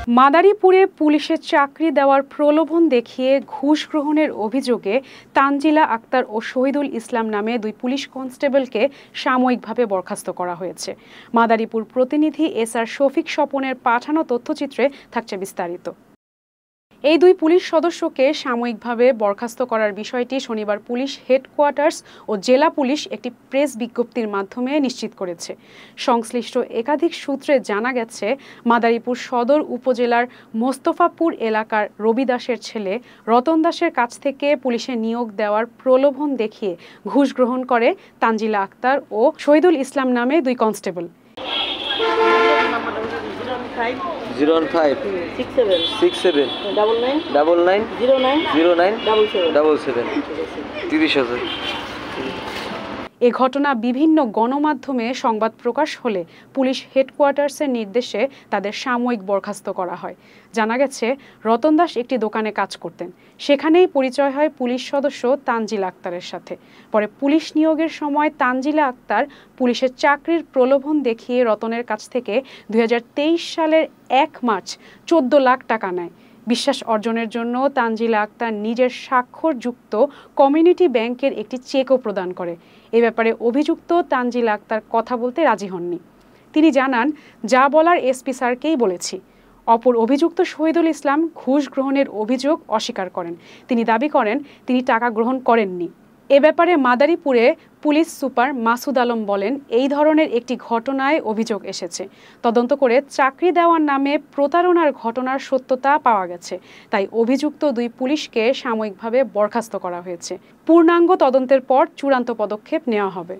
মাদারীপুরে পুলিশের চাকরি দেওয়ার প্রলোভন দেখিয়ে ঘুষ গ্রহণের অভিযোগে তানজিলা আক্তার ও শহীদুল ইসলাম নামে দুই পুলিশ কনস্টেবলকে সাময়িকভাবে বরখাস্ত করা হয়েছে। মাদারীপুর প্রতিনিধি এসআর শফিক স্বপনের পাঠানো তথ্যচিত্রে থাকছে বিস্তারিত। এই দুই পুলিশ সদস্যকে সাময়িকভাবে বরখাস্ত করার বিষয়টি শনিবার পুলিশ হেডকোয়ার্টার্স ও জেলা পুলিশ একটি প্রেস বিজ্ঞপ্তির মাধ্যমে নিশ্চিত করেছে। সংশ্লিষ্ট একাধিক সূত্রে জানা গেছে, মাদারীপুর সদর উপজেলার মোস্তফাপুর এলাকার রবি দাসের ছেলে রতন দাসের কাছ থেকে পুলিশে নিয়োগ দেওয়ার প্রলোভন দেখিয়ে ঘুষ গ্রহণ করে তানজিলা আক্তার ও শহীদুল ইসলাম নামে দুই কনস্টেবল। 01567 এ ঘটনা বিভিন্ন গণমাধ্যমে সংবাদ প্রকাশ হলে পুলিশ হেডকোয়ার্টার্সের নির্দেশে তাদের সাময়িক বরখাস্ত করা হয়। জানা গেছে, রতন দাস একটি দোকানে কাজ করতেন। সেখানেই পরিচয় হয় পুলিশ সদস্য তানজিলা আক্তারের সাথে। পরে পুলিশ নিয়োগের সময় তানজিলা আক্তার পুলিশের চাকরির প্রলোভন দেখিয়ে রতনের কাছ থেকে 2023 সালের 1 মার্চ 14 লাখ টাকা নেয়। বিশ্বাস অর্জনের জন্য তানজিলা আক্তার নিজের স্বাক্ষরযুক্ত কমিউনিটি ব্যাংকের একটি চেকও প্রদান করে। এ ব্যাপারে অভিযুক্ত তানজিলা আক্তার কথা বলতে রাজি হননি। তিনি জানান, যা বলার এসপি স্যারকেই বলেছি। অপর অভিযুক্ত শহীদুল ইসলাম ঘুষ গ্রহণের অভিযোগ অস্বীকার করেন। তিনি দাবি করেন তিনি টাকা গ্রহণ করেননি। এ ব্যাপারে মাদারীপুরে পুলিশ সুপার মাসুদ আলম বলেন, এই ধরনের একটি ঘটনায় অভিযোগ এসেছে। তদন্ত করে চাকরি দেওয়ার নামে প্রতারণার ঘটনার সত্যতা পাওয়া গেছে। তাই অভিযুক্ত দুই পুলিশকে সাময়িকভাবে বরখাস্ত করা হয়েছে। পূর্ণাঙ্গ তদন্তের পর চূড়ান্ত পদক্ষেপ নেওয়া হবে।